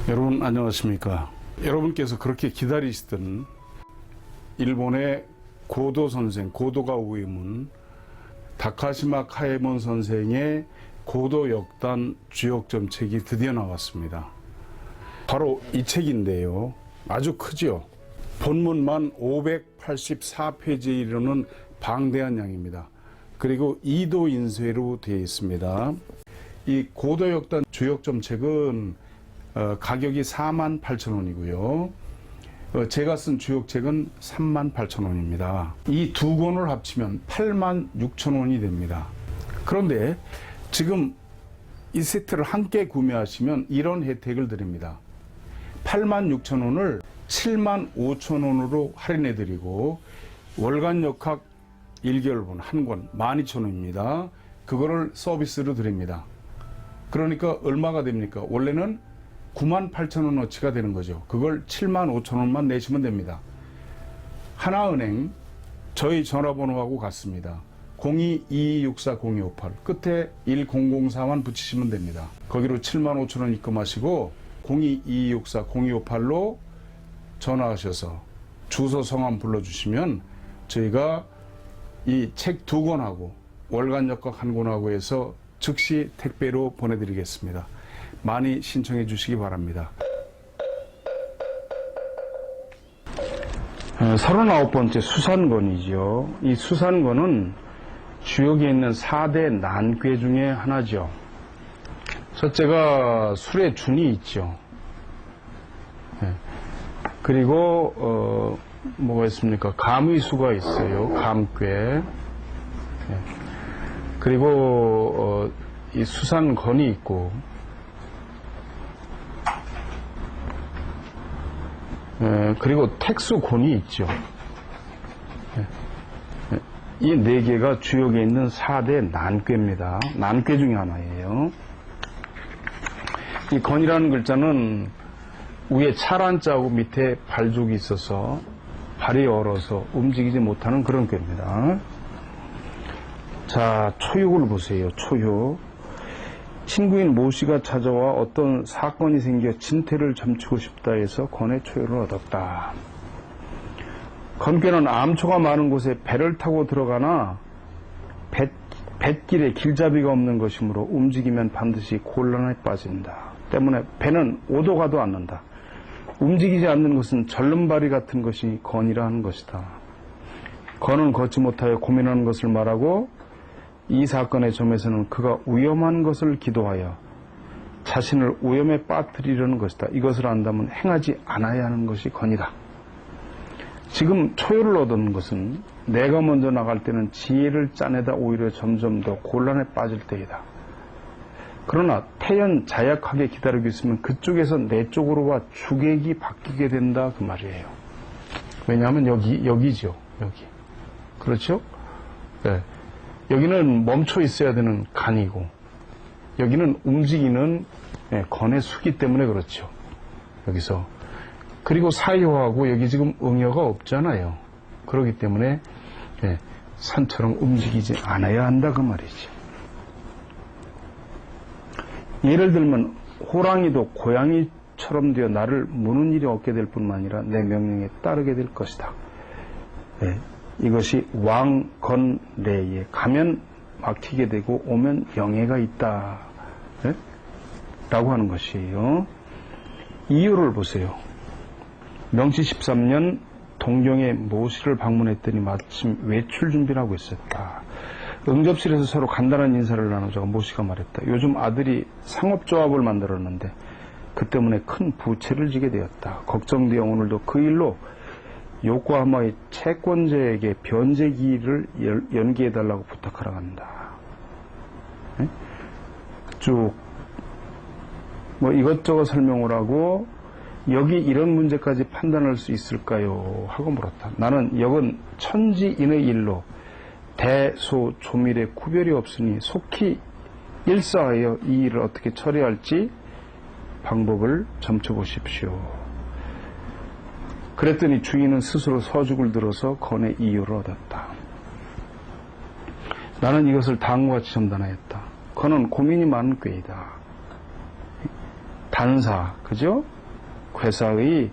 여러분 안녕하십니까. 여러분께서 그렇게 기다리시던 일본의 고도 선생, 고도가 우이문 다카시마 카에몬 선생의 고도 역단 주역점 책이 드디어 나왔습니다. 바로 이 책인데요. 아주 크죠. 본문만 584페이지에 이르는 방대한 양입니다. 그리고 2도 인쇄로 되어 있습니다. 이 고도 역단 주역점 책은 가격이 48,000원이고요. 제가 쓴 주역책은 38,000원입니다. 이 두 권을 합치면 86,000원이 됩니다. 그런데 지금 이 세트를 함께 구매하시면 이런 혜택을 드립니다. 86,000원을 75,000원으로 할인해 드리고 월간 역학 1개월분 한 권 12,000원입니다. 그거를 서비스로 드립니다. 그러니까 얼마가 됩니까? 원래는 98,000원어치가 되는 거죠. 그걸 75,000원만 내시면 됩니다. 하나은행 저희 전화번호하고 같습니다. 02-2264-0258 끝에 1004만 붙이시면 됩니다. 거기로 75,000원 입금하시고 02-2264-0258로 전화하셔서 주소 성함 불러주시면 저희가 이 책 두 권하고 월간 역학 한 권하고 해서 즉시 택배로 보내드리겠습니다. 많이 신청해 주시기 바랍니다. 39번째 수산권이죠. 이 수산권은 주역에 있는 4대 난괴 중에 하나죠. 첫째가 술의 준이 있죠. 그리고 뭐가 있습니까? 감의수가 있어요. 감괴. 그리고 이 수산권이 있고 그리고 택수권이 있죠. 이 네 개가 주역에 있는 4대 난괴입니다. 난괴 중에 하나예요. 이 건이라는 글자는 위에 차란자하고 밑에 발족이 있어서 발이 얼어서 움직이지 못하는 그런 괴입니다. 자, 초육을 보세요. 초육. 친구인 모씨가 찾아와 어떤 사건이 생겨 진퇴를 점치고 싶다 해서 건의 초유를 얻었다. 건괴는 암초가 많은 곳에 배를 타고 들어가나 뱃길에 길잡이가 없는 것이므로 움직이면 반드시 곤란에 빠진다. 때문에 배는 오도 가도 않는다. 움직이지 않는 것은 절름발이 같은 것이 건이라 하는 것이다. 건은 걷지 못하여 고민하는 것을 말하고 이 사건의 점에서는 그가 위험한 것을 기도하여 자신을 위험에 빠뜨리려는 것이다. 이것을 안다면 행하지 않아야 하는 것이 건이다. 지금 초유를 얻은 것은 내가 먼저 나갈 때는 지혜를 짜내다 오히려 점점 더 곤란에 빠질 때이다. 그러나 태연 자약하게 기다리고 있으면 그쪽에서 내 쪽으로 와 주객이 바뀌게 된다 그 말이에요. 왜냐하면 여기죠. 여기. 그렇죠? 네. 여기는 멈춰 있어야 되는 간이고 여기는 움직이는 건의 수기 때문에 그렇죠. 여기서 그리고 사효하고 여기 지금 응여가 없잖아요. 그렇기 때문에 산처럼 움직이지 않아야 한다 그 말이죠. 예를 들면 호랑이도 고양이처럼 되어 나를 무는 일이 없게 될 뿐만 아니라 내 명령에 따르게 될 것이다. 이것이 왕건례에 가면 막히게 되고 오면 영예가 있다. 라고 하는 것이에요. 이유를 보세요. 명치 13년 동경의 모씨를 방문했더니 마침 외출 준비를 하고 있었다. 응접실에서 서로 간단한 인사를 나누자고 모씨가 말했다. 요즘 아들이 상업조합을 만들었는데 그 때문에 큰 부채를 지게 되었다. 걱정되어 오늘도 그 일로 요코하마의 채권자에게 변제기일을 연기해달라고 부탁하러 간다. 쭉 뭐 이것저것 설명을 하고 여기 이런 문제까지 판단할 수 있을까요? 하고 물었다. 나는 역은 천지인의 일로 대소조밀의 구별이 없으니 속히 일사하여 이 일을 어떻게 처리할지 방법을 점쳐보십시오. 그랬더니 주인은 스스로 서죽을 들어서 건의 이유를 얻었다. 나는 이것을 다음과같이 전단하였다. 건은 고민이 많은 꾀이다. 단사, 그죠? 괴사의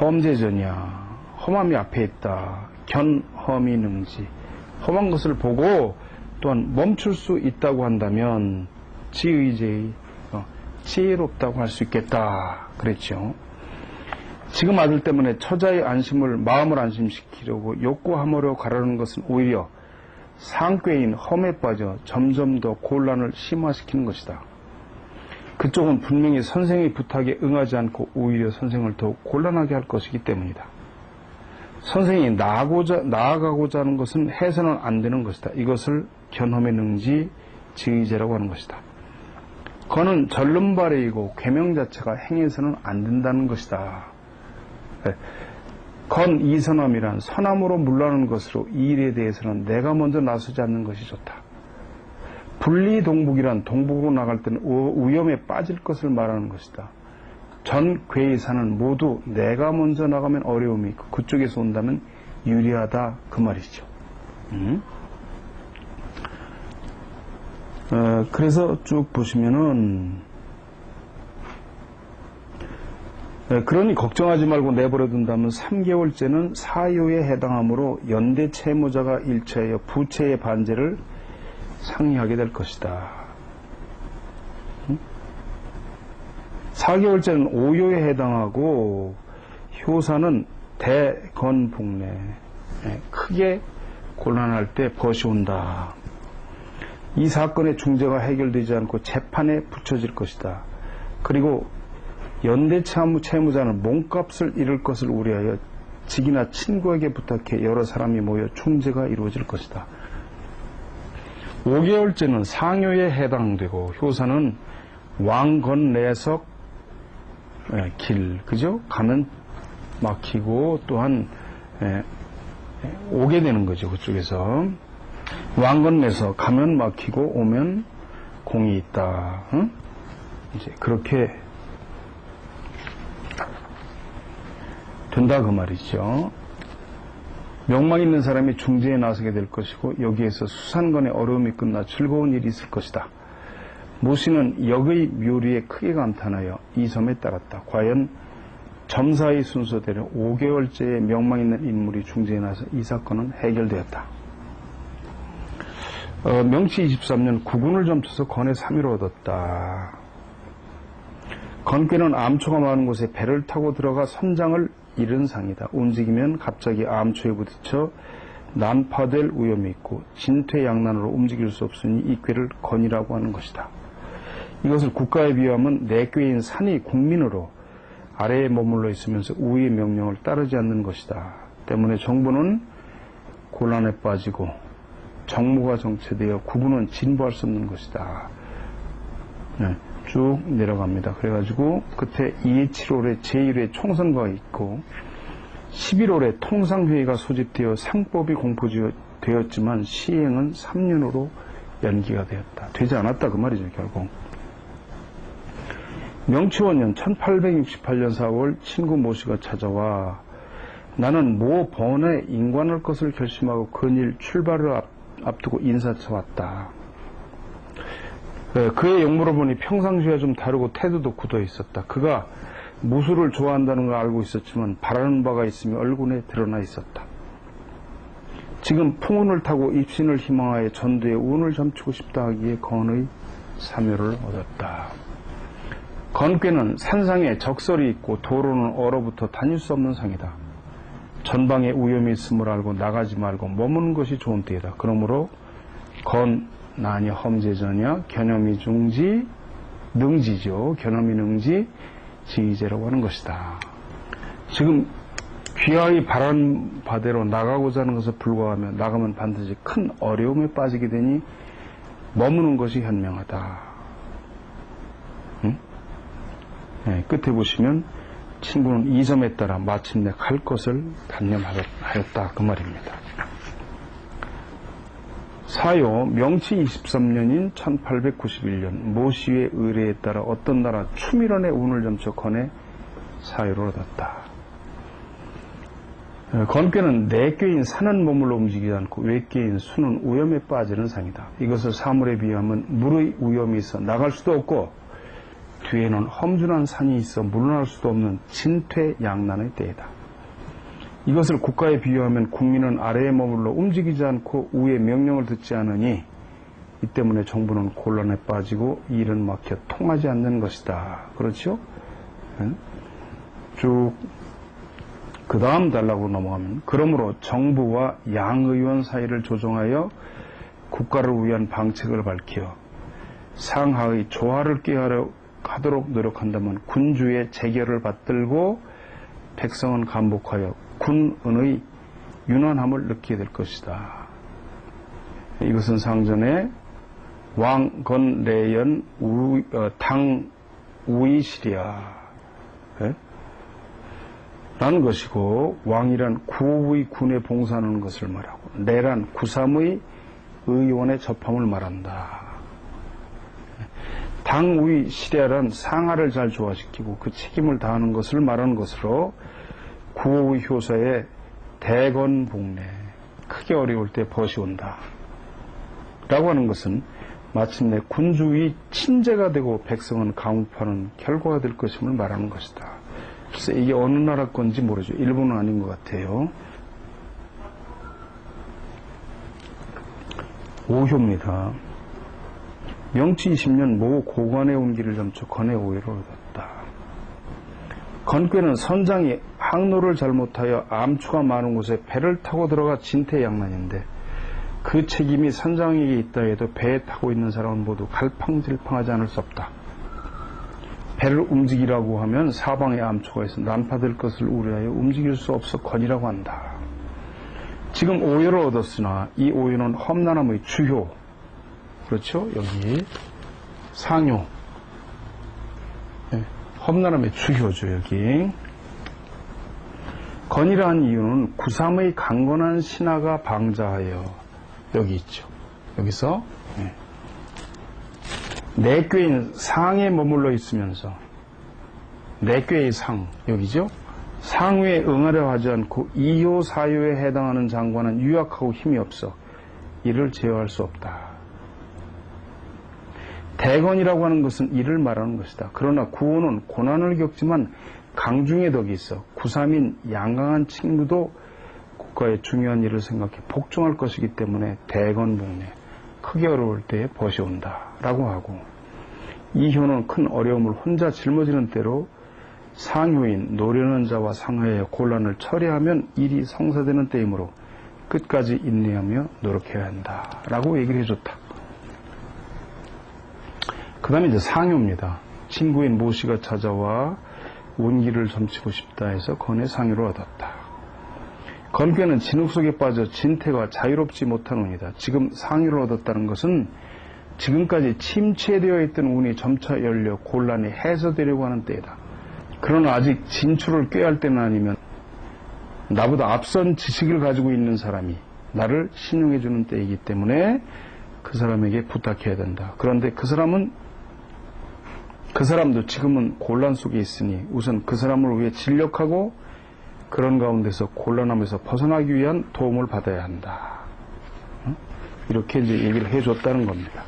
험제전이야. 험함이 앞에 있다. 견험이 능지. 험한 것을 보고 또한 멈출 수 있다고 한다면 지의제의 지혜롭다고 할 수 있겠다. 그랬죠. 지금 아들 때문에 처자의 안심을 마음을 안심시키려고 욕구하므로 가라는 것은 오히려 상꾀인 험에 빠져 점점 더 곤란을 심화시키는 것이다. 그쪽은 분명히 선생의 부탁에 응하지 않고 오히려 선생을 더욱 곤란하게 할 것이기 때문이다. 선생이 나아가고자 하는 것은 해서는 안 되는 것이다. 이것을 견험의 능지 지의제라고 하는 것이다. 건은 절름발이이고 계명 자체가 행해서는 안 된다는 것이다. 건 이선함이란 선함으로 물러나는 것으로 이 일에 대해서는 내가 먼저 나서지 않는 것이 좋다. 분리동북이란 동북으로 나갈 때는 위험에 빠질 것을 말하는 것이다. 전 괴이사는 모두 내가 먼저 나가면 어려움이 있고 그쪽에서 온다면 유리하다 그 말이죠. 그래서 쭉 보시면은 그러니 걱정하지 말고 내버려 둔다면 3개월째는 사유에 해당하므로 연대 채무자가 일체하여 부채의 반제를 상의하게 될 것이다. 4개월째는 오요에 해당하고 효사는 대건복례 크게 곤란할 때 벗이 온다. 이 사건의 중재가 해결되지 않고 재판에 붙여질 것이다. 그리고 연대 채무자는 몸값을 잃을 것을 우려하여 직이나 친구에게 부탁해 여러 사람이 모여 중재가 이루어질 것이다. 5개월째는 상효에 해당되고 효사는 왕건 내석 길, 그죠? 가면 막히고 또한 오게 되는 거죠. 그쪽에서 왕건 내서 가면 막히고 오면 공이 있다. 응? 이제 그렇게 된다 그 말이죠. 명망 있는 사람이 중재에 나서게 될 것이고 여기에서 수산건의 어려움이 끝나 즐거운 일이 있을 것이다. 모씨는 역의 묘리에 크게 감탄하여 이 섬에 따랐다. 과연 점사의 순서대로 5개월째의 명망 있는 인물이 중재에 나서 이 사건은 해결되었다. 명치 23년 구군을 점쳐서 건에 3위를 얻었다. 건께는 암초가 많은 곳에 배를 타고 들어가 선장을 잃은 상이다. 움직이면 갑자기 암초에 부딪혀 난파될 위험이 있고 진퇴양난으로 움직일 수 없으니 이 꾀를 건이라고 하는 것이다. 이것을 국가에 비유하면 내 꾀인 산이 국민으로 아래에 머물러 있으면서 우위의 명령을 따르지 않는 것이다. 때문에 정부는 곤란에 빠지고 정무가 정체되어 구군은 진보할 수 없는 것이다. 쭉 내려갑니다. 그래가지고 끝에 2.7월에 제1회 총선거가 있고 11월에 통상회의가 소집되어 상법이 공포되었지만 시행은 3년으로 연기가 되었다. 되지 않았다 그 말이죠. 결국 명치원년 1868년 4월 친구 모씨가 찾아와 나는 모 번에 인관할 것을 결심하고 근일 출발을 앞두고 인사차 왔다. 그의 역물을 보니 평상시와 좀 다르고 태도도 굳어 있었다. 그가 무술을 좋아한다는 걸 알고 있었지만 바라는 바가 있으며 얼굴에 드러나 있었다. 지금 풍운을 타고 입신을 희망하여 전두에 운을 점치고 싶다 하기에 건의 사묘를 얻었다. 건꾀는 산상에 적설이 있고 도로는 얼어붙어 다닐 수 없는 상이다. 전방에 위험이 있음을 알고 나가지 말고 머무는 것이 좋은 때이다. 그러므로 건 나니 험제전이야 견염이 중지 능지죠. 견염이 능지 지의제라고 하는 것이다. 지금 귀하의 바란 바대로 나가고자 하는 것에 불과하며 나가면 반드시 큰 어려움에 빠지게 되니 머무는 것이 현명하다. 끝에 보시면 친구는 이 점에 따라 마침내 갈 것을 단념하였다 그 말입니다. 사요 명치 23년인 1891년 모씨의 의뢰에 따라 어떤 나라 추밀원의 운을 점쳐 건에 사유를 얻었다. 건꾀는 내꾀인 산은 머물러 움직이지 않고 외꾀인 수는 위험에 빠지는 상이다. 이것을 사물에 비하면 물의 위험이 있어 나갈 수도 없고 뒤에는 험준한 산이 있어 물러날 수도 없는 진퇴양난의 때이다. 이것을 국가에 비유하면 국민은 아래에 머물러 움직이지 않고 위의 명령을 듣지 않으니 이 때문에 정부는 곤란에 빠지고 일은 막혀 통하지 않는 것이다. 그렇죠? 쭉 그 다음 단락으로 넘어가면 그러므로 정부와 양의원 사이를 조정하여 국가를 위한 방책을 밝혀 상하의 조화를 꾀하도록 노력한다면 군주의 재결을 받들고 백성은 감복하여 군은의 윤환함을 느끼게 될 것이다. 이것은 상전에 왕건래연 당우이시랴 라는 것이고, 왕이란 구의 군에 봉사하는 것을 말하고 내란 구삼의 의원의 접함을 말한다. 당의 시랴란 상하를 잘 조화시키고 그 책임을 다하는 것을 말하는 것으로 구호의 효사에 대건복례, 크게 어려울 때 벗이 온다 라고 하는 것은 마침내 군주의 친제가 되고 백성은 감옥하는 결과가 될 것임을 말하는 것이다. 그래서 이게 어느 나라 건지 모르죠. 일본은 아닌 것 같아요. 5효입니다. 명치 20년 모 고관의 온기를 점쳐 건의 오해를 얻었다. 건꾀는 선장이 항로를 잘못하여 암초가 많은 곳에 배를 타고 들어가 진퇴양난인데 그 책임이 선장에게 있다 해도 배에 타고 있는 사람은 모두 갈팡질팡하지 않을 수 없다. 배를 움직이라고 하면 사방에 암초가 있어 난파될 것을 우려하여 움직일 수 없어 건이라고 한다. 지금 오효를 얻었으나 이 오효는 험난함의 주효, 그렇죠? 여기 상효, 험난함의 주효죠. 여기 건이라는 이유는 구삼의 강건한 신하가 방자하여 여기 있죠. 여기서 내꾀인 상에 머물러 있으면서 내꾀의 상 여기죠. 상위에 응하려 하지 않고 2효, 4효에 해당하는 장관은 유약하고 힘이 없어 이를 제어할 수 없다. 대건이라고 하는 것은 이를 말하는 것이다. 그러나 구호는 고난을 겪지만 강중의 덕이 있어 구삼인 양강한 친구도 국가의 중요한 일을 생각해 복종할 것이기 때문에 대건복례, 크게 어려울 때에 벗이 온다 라고 하고, 이효는 큰 어려움을 혼자 짊어지는 때로 상효인 노련한 자와 상하여 곤란을 처리하면 일이 성사되는 때이므로 끝까지 인내하며 노력해야 한다 라고 얘기를 해줬다. 그 다음에 이제 상효입니다. 친구인 모씨가 찾아와 온기를 점치고 싶다 해서 건의 상효를 얻었다. 건꾀는 진흙 속에 빠져 진태가 자유롭지 못하노니다. 지금 상효를 얻었다는 것은 지금까지 침체되어 있던 운이 점차 열려 곤란이 해소되려고 하는 때이다. 그러나 아직 진출을 꾀할 때는 아니면 나보다 앞선 지식을 가지고 있는 사람이 나를 신용해 주는 때이기 때문에 그 사람에게 부탁해야 된다. 그런데 그 사람도 지금은 곤란 속에 있으니 우선 그 사람을 위해 진력하고 그런 가운데서 곤란함에서 벗어나기 위한 도움을 받아야 한다. 이렇게 이제 얘기를 해줬다는 겁니다.